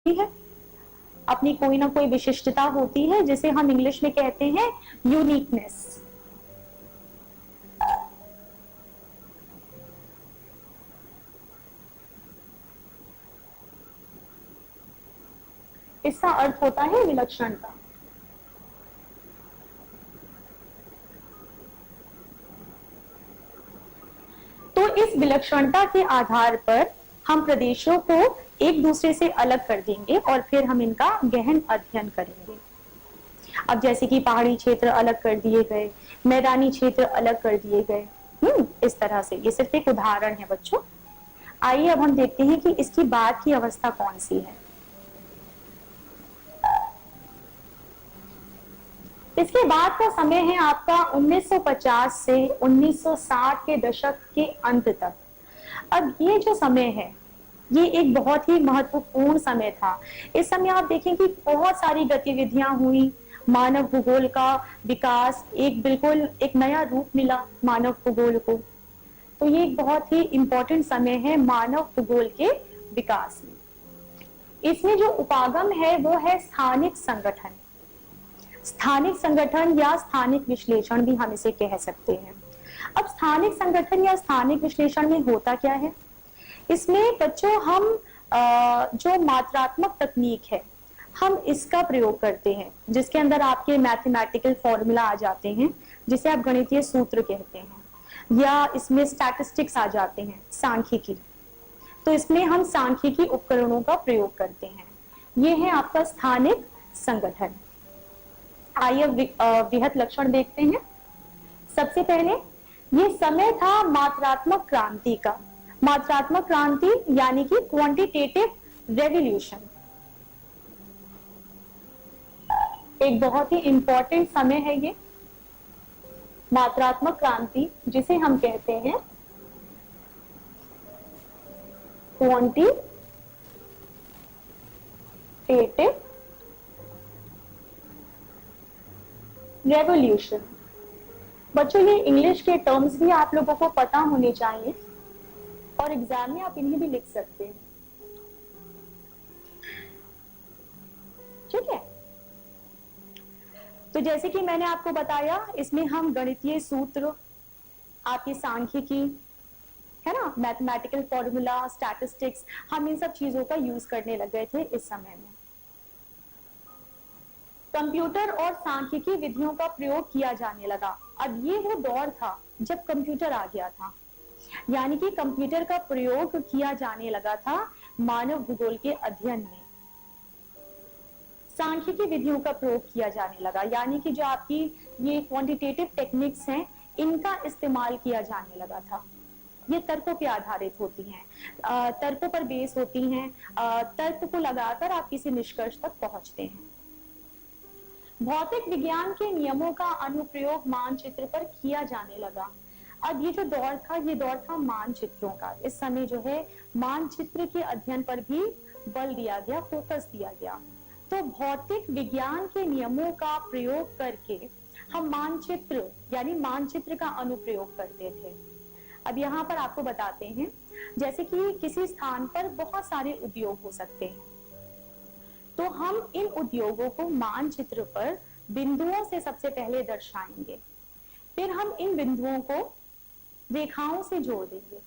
है, अपनी कोई ना कोई विशिष्टता होती है जिसे हम इंग्लिश में कहते हैं यूनिकनेस। इसका अर्थ होता है विलक्षणता। तो इस विलक्षणता के आधार पर हम प्रदेशों को एक दूसरे से अलग कर देंगे और फिर हम इनका गहन अध्ययन करेंगे। अब जैसे कि पहाड़ी क्षेत्र अलग कर दिए गए, मैदानी क्षेत्र अलग कर दिए गए, इस तरह से। ये सिर्फ एक उदाहरण है बच्चों। आइए अब हम देखते हैं कि इसकी बाद की अवस्था कौन सी है। इसके बाद का समय है आपका 1950 से 1960 के दशक के अंत तक। अब ये जो समय है ये एक बहुत ही महत्वपूर्ण समय था। इस समय आप देखें कि बहुत सारी गतिविधियां हुई, मानव भूगोल का विकास, एक बिल्कुल एक नया रूप मिला मानव भूगोल को। तो ये एक बहुत ही इंपॉर्टेंट समय है मानव भूगोल के विकास में। इसमें जो उपागम है वो है स्थानिक संगठन। स्थानिक संगठन या स्थानिक विश्लेषण भी हम इसे कह सकते हैं। अब स्थानिक संगठन या स्थानिक विश्लेषण में होता क्या है? इसमें बच्चों हम जो मात्रात्मक तकनीक है हम इसका प्रयोग करते हैं, जिसके अंदर आपके मैथमेटिकल फॉर्मूला आ जाते हैं जिसे आप गणितीय सूत्र कहते हैं, या इसमें स्टैटिस्टिक्स आ जाते हैं, सांख्यिकी। तो इसमें हम सांख्यिकी उपकरणों का प्रयोग करते हैं। ये है आपका स्थानिक संगठन। आइए वृहत लक्षण देखते हैं। सबसे पहले ये समय था मात्रात्मक क्रांति का। मात्रात्मक क्रांति यानी कि क्वांटिटेटिव रेवोल्यूशन, एक बहुत ही इंपॉर्टेंट समय है ये मात्रात्मक क्रांति, जिसे हम कहते हैं क्वांटिटेटिव रेवोल्यूशन। बच्चों ये इंग्लिश के टर्म्स भी आप लोगों को पता होने चाहिए और एग्जाम में आप इन्हें भी लिख सकते हैं, ठीक है। तो जैसे कि मैंने आपको बताया, इसमें हम गणितीय सूत्र, आपकी सांख्यिकी है ना, मैथमेटिकल फॉर्मूला, स्टैटिस्टिक्स, हम इन सब चीजों का यूज करने लग गए थे इस समय में। कंप्यूटर और सांख्यिकी विधियों का प्रयोग किया जाने लगा। अब ये वो दौर था जब कंप्यूटर आ गया था, यानी कि कंप्यूटर का प्रयोग किया जाने लगा था मानव भूगोल के अध्ययन में। सांख्यिकी विधियों का प्रयोग किया जाने लगा, यानी कि जो आपकी ये क्वांटिटेटिव टेक्निक्स हैं इनका इस्तेमाल किया जाने लगा था। ये तर्कों पे आधारित होती हैं, तर्कों पर बेस होती हैं, तर्क को लगाकर आप किसी निष्कर्ष तक पहुंचते हैं। भौतिक विज्ञान के नियमों का अनुप्रयोग मानचित्र पर किया जाने लगा। अब ये जो दौर था ये दौर था मानचित्रों का। इस समय जो है मानचित्र के अध्ययन पर भी बल दिया गया, फोकस दिया गया। तो भौतिक विज्ञान के नियमों का प्रयोग करके हम मानचित्र यानी मानचित्र का अनुप्रयोग करते थे। अब यहाँ पर आपको बताते हैं, जैसे कि किसी स्थान पर बहुत सारे उद्योग हो सकते हैं, तो हम इन उद्योगों को मानचित्र पर बिंदुओं से सबसे पहले दर्शाएंगे, फिर हम इन बिंदुओं को रेखाओं से जोड़ देंगे।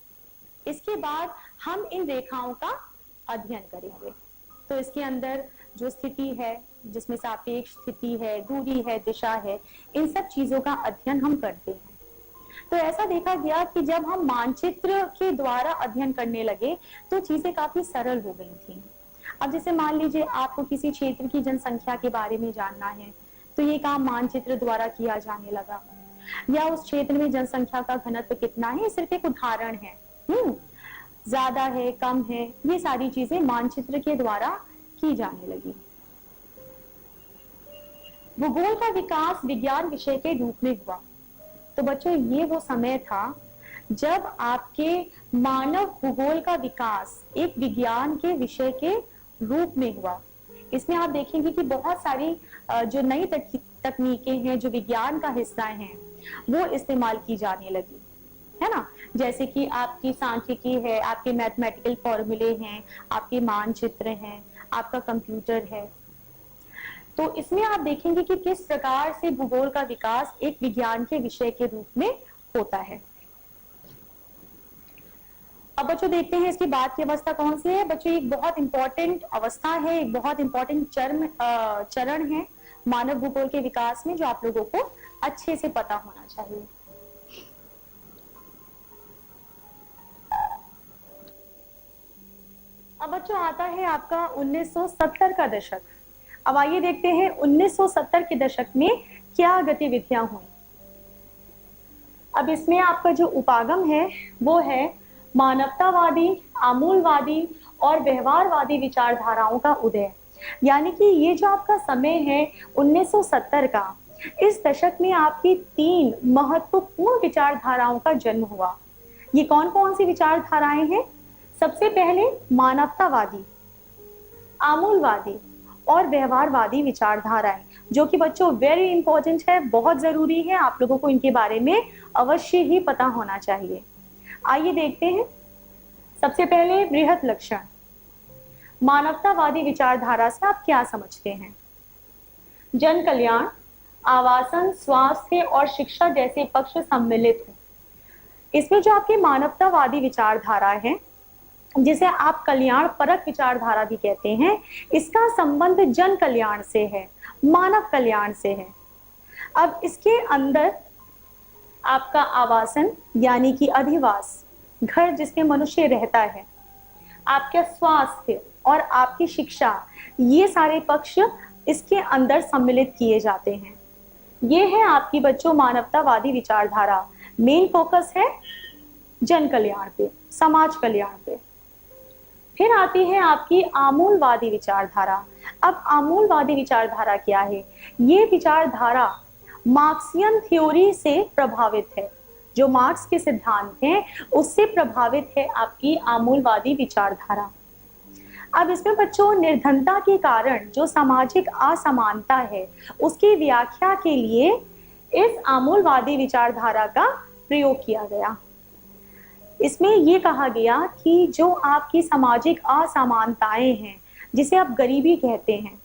इसके बाद हम इन रेखाओं का अध्ययन करेंगे। तो इसके अंदर जो स्थिति है, जिसमें सापेक्ष स्थिति है, दूरी है, दिशा है, इन सब चीजों का अध्ययन हम करते हैं। तो ऐसा देखा गया कि जब हम मानचित्र के द्वारा अध्ययन करने लगे तो चीजें काफी सरल हो गई थी। अब जैसे मान लीजिए आपको किसी क्षेत्र की जनसंख्या के बारे में जानना है, तो ये काम मानचित्र द्वारा किया जाने लगा। या उस क्षेत्र में जनसंख्या का घनत्व कितना है, सिर्फ एक उदाहरण है, ज्यादा है, कम है, ये सारी चीजें मानचित्र के द्वारा की जाने लगी। भूगोल का विकास विज्ञान विषय के रूप में हुआ। तो बच्चों ये वो समय था जब आपके मानव भूगोल का विकास एक विज्ञान के विषय के रूप में हुआ। इसमें आप देखेंगे कि बहुत सारी जो नई तकनीकें हैं जो विज्ञान का हिस्सा हैं वो इस्तेमाल की जाने लगी, है ना। जैसे कि आपकी सांख्यिकी है, आपके मैथमेटिकल फॉर्मूले हैं, आपके मानचित्र हैं, आपका कंप्यूटर है। तो इसमें आप देखेंगे कि किस प्रकार से भूगोल का विकास एक विज्ञान के विषय के रूप में होता है। अब बच्चों देखते हैं इसकी बाद की अवस्था कौन सी है। बच्चों एक बहुत इंपॉर्टेंट अवस्था है, एक बहुत इंपॉर्टेंट चरण है मानव भूगोल के विकास में, जो आप लोगों को अच्छे से पता होना चाहिए। अब बच्चों आता है आपका 1970 का दशक। अब आइए देखते हैं 1970 के दशक में क्या गतिविधियां हुई। अब इसमें आपका जो उपागम है वो है मानवतावादी, आमूलवादी और व्यवहारवादी विचारधाराओं का उदय। यानी कि ये जो आपका समय है 1970 का, इस दशक में आपकी 3 महत्वपूर्ण विचारधाराओं का जन्म हुआ। ये कौन कौन सी विचारधाराएं हैं? सबसे पहले मानवतावादी, आमूलवादी और व्यवहारवादी विचारधाराएं, जो कि बच्चों वेरी इंपॉर्टेंट है, बहुत जरूरी है, आप लोगों को इनके बारे में अवश्य ही पता होना चाहिए। आइए देखते हैं। सबसे पहले बृहत लक्षण। मानवतावादी विचारधारा से आप क्या समझते हैं? जन कल्याण, आवासन, स्वास्थ्य और शिक्षा जैसे पक्ष सम्मिलित हैं। इसमें जो आपकी मानवतावादी विचारधारा है, जिसे आप कल्याण परक विचारधारा भी कहते हैं, इसका संबंध जन कल्याण से है, मानव कल्याण से है। अब इसके अंदर आपका आवासन यानी कि अधिवास, घर जिसमें मनुष्य रहता है, आपका स्वास्थ्य और आपकी शिक्षा, ये सारे पक्ष इसके अंदर सम्मिलित किए जाते हैं। ये है आपकी बच्चों मानवतावादी विचारधारा। मेन फोकस है जन कल्याण पे, समाज कल्याण पे। फिर आती है आपकी आमूलवादी विचारधारा। अब आमूलवादी विचारधारा क्या है? ये विचारधारा मार्क्सियन थ्योरी से प्रभावित है। जो मार्क्स के सिद्धांत हैं उससे प्रभावित है आपकी आमूलवादी विचारधारा। अब इसमें बच्चों निर्धनता के कारण जो सामाजिक असमानता है, उसकी व्याख्या के लिए इस आमूलवादी विचारधारा का प्रयोग किया गया। इसमें ये कहा गया कि जो आपकी सामाजिक असमानताएं हैं, जिसे आप गरीबी कहते हैं,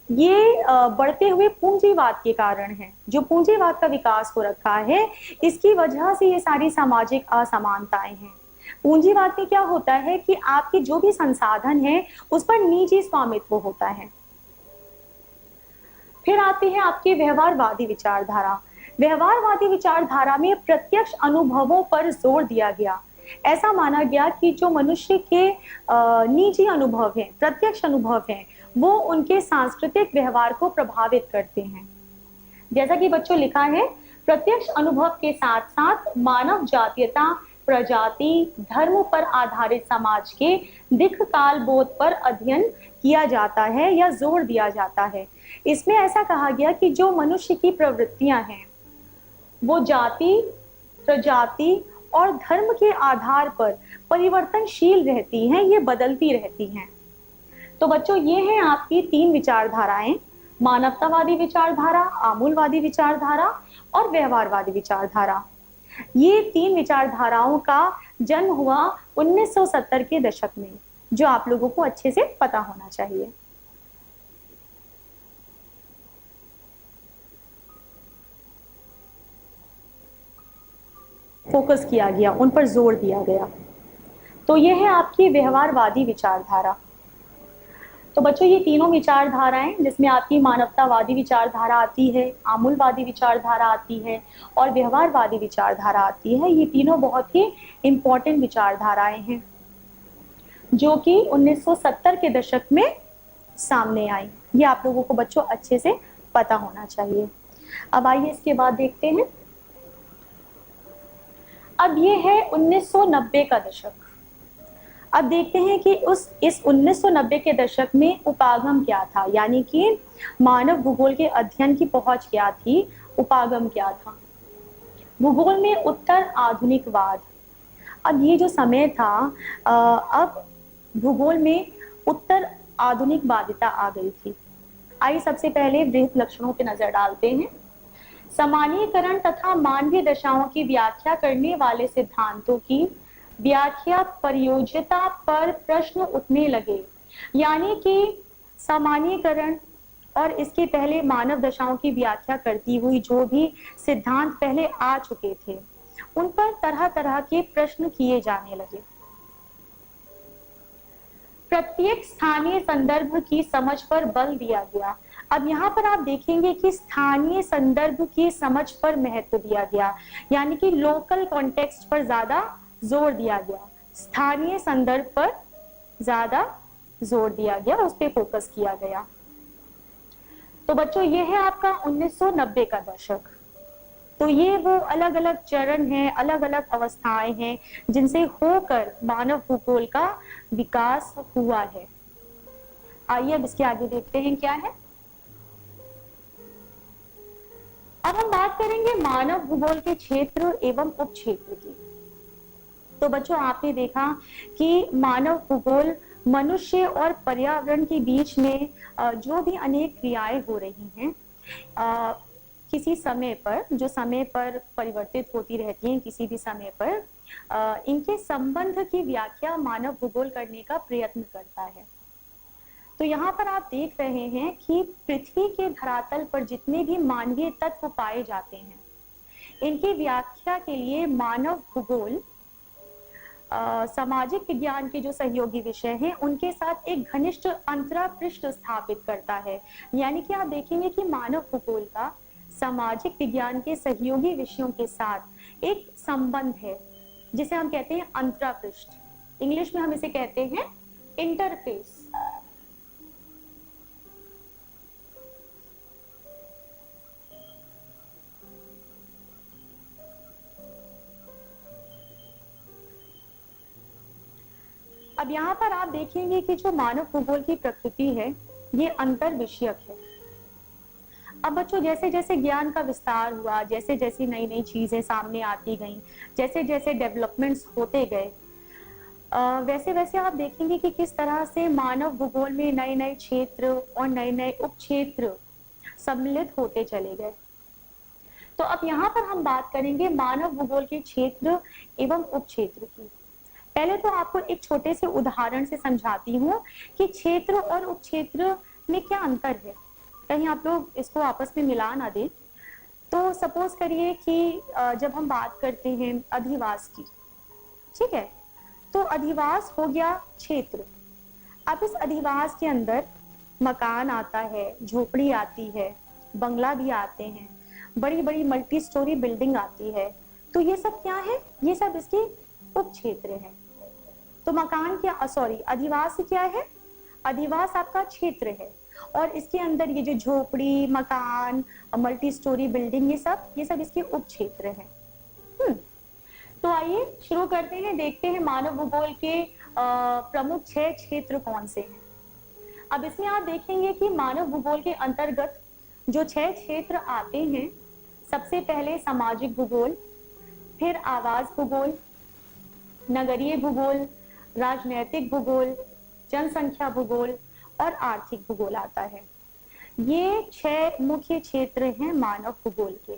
ये बढ़ते हुए पूंजीवाद के कारण है। जो पूंजीवाद का विकास हो रखा है, इसकी वजह से ये सारी सामाजिक असमानताएं हैं। पूंजीवाद में क्या होता है कि आपके जो भी संसाधन है उस पर निजी स्वामित्व होता है। फिर आती है आपकी व्यवहारवादी विचारधारा। व्यवहारवादी विचारधारा में प्रत्यक्ष अनुभवों पर जोर दिया गया। ऐसा माना गया कि जो मनुष्य के निजी अनुभव हैं, प्रत्यक्ष अनुभव हैं, वो उनके सांस्कृतिक व्यवहार को प्रभावित करते हैं। जैसा कि बच्चों लिखा है, प्रत्यक्ष अनुभव के साथ साथ मानव जातीयता, प्रजाति, धर्म पर आधारित समाज के दिक् काल बोध पर अध्ययन किया जाता है या जोर दिया जाता है। इसमें ऐसा कहा गया कि जो मनुष्य की प्रवृत्तियां हैं वो जाति, प्रजाति और धर्म के आधार पर परिवर्तनशील रहती हैं, ये बदलती रहती हैं। तो बच्चों ये हैं आपकी 3 विचारधाराएं, मानवतावादी विचारधारा, आमूलवादी विचारधारा और व्यवहारवादी विचारधारा। ये 3 विचारधाराओं का जन्म हुआ 1970 के दशक में, जो आप लोगों को अच्छे से पता होना चाहिए। फोकस किया गया, उन पर जोर दिया गया। तो ये है आपकी व्यवहारवादी विचारधारा। तो बच्चों ये तीनों विचारधाराएं, जिसमें आपकी मानवतावादी विचारधारा आती है, आमूलवादी विचारधारा आती है और व्यवहारवादी विचारधारा आती है, ये तीनों बहुत ही इंपॉर्टेंट विचारधाराएं हैं जो कि 1970 के दशक में सामने आई। ये आप लोगों को बच्चों अच्छे से पता होना चाहिए। अब आइए इसके बाद देखते हैं। अब ये है 1990 का दशक। अब देखते हैं कि इस 1990 के दशक में उपागम क्या था, यानी कि मानव भूगोल के अध्ययन की पहुंच क्या थी, उपागम क्या था। भूगोल में उत्तर आधुनिकवाद। अब ये जो समय था, अब भूगोल में उत्तर आधुनिकवादिता आ गई थी। आइए सबसे पहले बृहत लक्षणों पे नजर डालते हैं। सामान्यीकरण तथा मानवीय दशाओं की व्याख्या करने वाले सिद्धांतों की व्याख्या प्रयोज्यता पर प्रश्न उठने लगे। यानी कि सामान्यीकरण और इसके पहले मानव दशाओं की व्याख्या करती हुई जो भी सिद्धांत पहले आ चुके थे, उन पर तरह तरह के प्रश्न किए जाने लगे। प्रत्येक स्थानीय संदर्भ की समझ पर बल दिया गया। अब यहाँ पर आप देखेंगे कि स्थानीय संदर्भ की समझ पर महत्व दिया गया, यानी कि लोकल कॉन्टेक्स्ट पर ज्यादा जोर दिया गया, स्थानीय संदर्भ पर ज्यादा जोर दिया गया, उस पर फोकस किया गया। तो बच्चों ये है आपका 1990 का दशक। तो ये वो अलग अलग चरण हैं, अलग अलग अवस्थाएं हैं जिनसे होकर मानव भूगोल का विकास हुआ है। आइए अब इसके आगे देखते हैं क्या है। अब हम बात करेंगे मानव भूगोल के क्षेत्र एवं उपक्षेत्र की। तो बच्चों आपने देखा कि मानव भूगोल मनुष्य और पर्यावरण के बीच में जो भी अनेक क्रियाएं हो रही हैं, किसी समय पर, जो समय पर परिवर्तित होती रहती हैं, किसी भी समय पर इनके संबंध की व्याख्या मानव भूगोल करने का प्रयत्न करता है। तो यहाँ पर आप देख रहे हैं कि पृथ्वी के धरातल पर जितने भी मानवीय तत्व पाए जाते हैं, इनकी व्याख्या के लिए मानव भूगोल सामाजिक विज्ञान के जो सहयोगी विषय हैं उनके साथ एक घनिष्ठ अंतरापृष्ठ स्थापित करता है। यानी कि आप देखेंगे कि मानव भूगोल का सामाजिक विज्ञान के सहयोगी विषयों के साथ एक संबंध है, जिसे हम कहते हैं अंतरापृष्ठ। इंग्लिश में हम इसे कहते हैं इंटरफेस। अब यहाँ पर आप देखेंगे कि जो मानव भूगोल की प्रकृति है ये अंतर विषयक है। अब बच्चों जैसे जैसे ज्ञान का विस्तार हुआ, जैसे जैसे नई नई चीजें सामने आती गईं, जैसे जैसे डेवलपमेंट्स होते गए, वैसे वैसे आप देखेंगे कि किस तरह से मानव भूगोल में नए नए क्षेत्र और नए नए उपक्षेत्र सम्मिलित होते चले गए। तो अब यहाँ पर हम बात करेंगे मानव भूगोल के क्षेत्र एवं उपक्षेत्र की। पहले तो आपको एक छोटे से उदाहरण से समझाती हूँ कि क्षेत्र और उपक्षेत्र में क्या अंतर है, कहीं आप लोग इसको आपस में मिला ना दें। तो सपोज करिए कि जब हम बात करते हैं अधिवास की, ठीक है, तो अधिवास हो गया क्षेत्र। अब इस अधिवास के अंदर मकान आता है, झोपड़ी आती है, बंगला भी आते हैं, बड़ी बड़ी मल्टी स्टोरी बिल्डिंग आती है। तो ये सब क्या है, ये सब इसके उपक्षेत्र हैं। तो मकान क्या, सॉरी, अधिवास क्या है, अधिवास आपका क्षेत्र है, और इसके अंदर ये जो झोपड़ी, मकान, मल्टी स्टोरी बिल्डिंग, ये सब इसके उपक्षेत्र हैं। तो आइए शुरू करते हैं, देखते हैं मानव भूगोल के प्रमुख 6 क्षेत्र कौन से हैं। अब इसमें आप देखेंगे कि मानव भूगोल के अंतर्गत जो 6 क्षेत्र आते हैं, सबसे पहले सामाजिक भूगोल, फिर आवास भूगोल, नगरीय भूगोल, राजनैतिक भूगोल, जनसंख्या भूगोल और आर्थिक भूगोल आता है। ये 6 मुख्य क्षेत्र हैं मानव भूगोल के।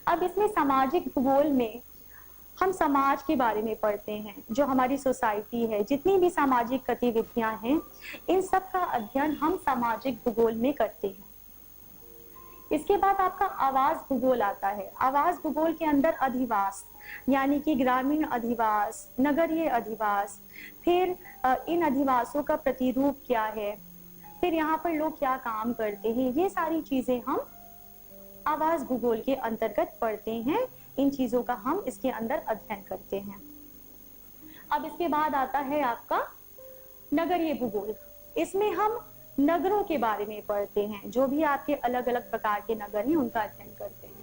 अब इसमें सामाजिक भूगोल में हम समाज के बारे में पढ़ते हैं, जो हमारी सोसाइटी है, जितनी भी सामाजिक गतिविधियां हैं, इन सब का अध्ययन हम सामाजिक भूगोल में करते हैं। इसके बाद आपका आवास भूगोल आता है। आवास भूगोल के अंदर अधिवास, यानी कि ग्रामीण अधिवास, नगरीय अधिवास, फिर इन अधिवासों का प्रतिरूप क्या है, फिर यहाँ पर लोग क्या काम करते हैं, ये सारी चीजें हम आवास भूगोल के अंतर्गत पढ़ते हैं। इन चीजों का हम इसके अंदर अध्ययन करते हैं। अब इसके बाद आता है आपका नगरीय भूगोल। इसमें हम नगरों के बारे में पढ़ते हैं, जो भी आपके अलग अलग प्रकार के नगर हैं उनका अध्ययन करते हैं।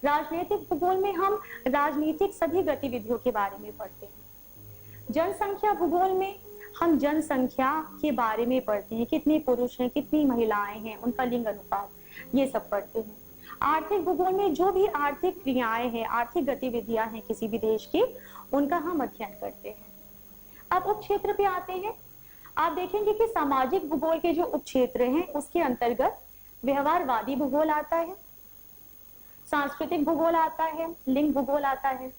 राजनीतिक भूगोल में हम राजनीतिक सभी गतिविधियों के बारे में पढ़ते हैं। जनसंख्या भूगोल में हम जनसंख्या के बारे में पढ़ते हैं, कितने पुरुष हैं, कितनी महिलाएं हैं, उनका लिंग अनुपात, ये सब पढ़ते हैं। आर्थिक भूगोल में जो भी आर्थिक क्रियाएं हैं, आर्थिक गतिविधियां हैं किसी भी देश की, उनका हम अध्ययन करते हैं। अब उपक्षेत्र पे आते हैं। आप देखेंगे कि सामाजिक भूगोल के जो उपक्षेत्र हैं उसके अंतर्गत व्यवहारवादी भूगोल आता है, सांस्कृतिक भूगोल आता है, लिंग भूगोल आता है।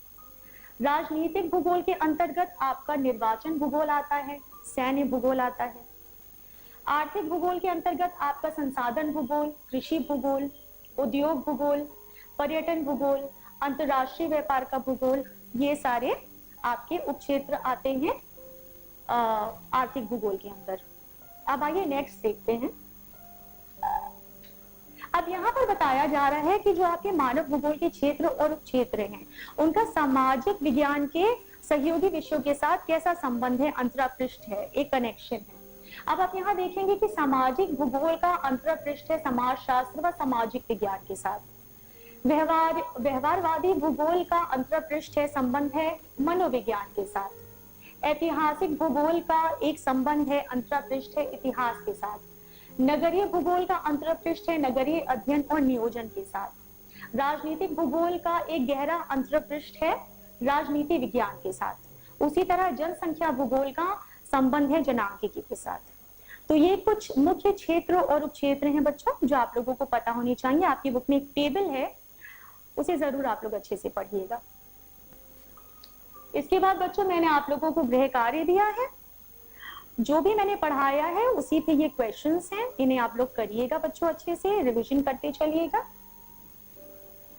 राजनीतिक भूगोल के अंतर्गत आपका निर्वाचन भूगोल आता है, सैन्य भूगोल आता है। आर्थिक भूगोल के अंतर्गत आपका संसाधन भूगोल, कृषि भूगोल, उद्योग भूगोल, पर्यटन भूगोल, अंतरराष्ट्रीय व्यापार का भूगोल, ये सारे आपके उपक्षेत्र आते हैं आर्थिक भूगोल के अंदर। अब आइए नेक्स्ट देखते हैं। अब यहाँ पर बताया जा रहा है कि जो आपके मानव भूगोल के क्षेत्र और उपक्षेत्र हैं, उनका सामाजिक विज्ञान के सहयोगी विषयों के साथ कैसा संबंध है, अंतरापृष्ठ है, एक कनेक्शन है। अब आप यहाँ देखेंगे कि सामाजिक भूगोल का अंतरापृष्ठ है समाजशास्त्र व सामाजिक विज्ञान के साथ। व्यवहारवादी भूगोल का अंतरापृष्ठ है, संबंध है मनोविज्ञान के साथ। ऐतिहासिक भूगोल का एक संबंध है, अंतरापृष्ठ है इतिहास के साथ। नगरीय भूगोल का अंतरापृष्ठ है नगरीय अध्ययन और नियोजन के साथ। राजनीतिक भूगोल का एक गहरा अंतरापृष्ठ है राजनीति विज्ञान के साथ। उसी तरह जनसंख्या भूगोल का संबंध है जनांकिकी के साथ। तो ये कुछ मुख्य क्षेत्र और उपक्षेत्र हैं बच्चों, जो आप लोगों को पता होनी चाहिए। आपकी बुक में एक टेबल है, उसे जरूर आप लोग अच्छे से पढ़िएगा। इसके बाद बच्चों मैंने आप लोगों को गृह कार्य दिया है, जो भी मैंने पढ़ाया है उसी पे ये क्वेश्चंस हैं, इन्हें आप लोग करिएगा बच्चों, अच्छे से रिवीजन करते चलिएगा।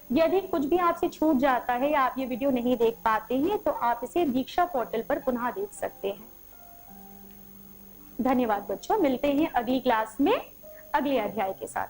यदि कुछ भी आपसे छूट जाता है या आप ये वीडियो नहीं देख पाते हैं तो आप इसे दीक्षा पोर्टल पर पुनः देख सकते हैं। धन्यवाद बच्चों, मिलते हैं अगली क्लास में अगले अध्याय के साथ।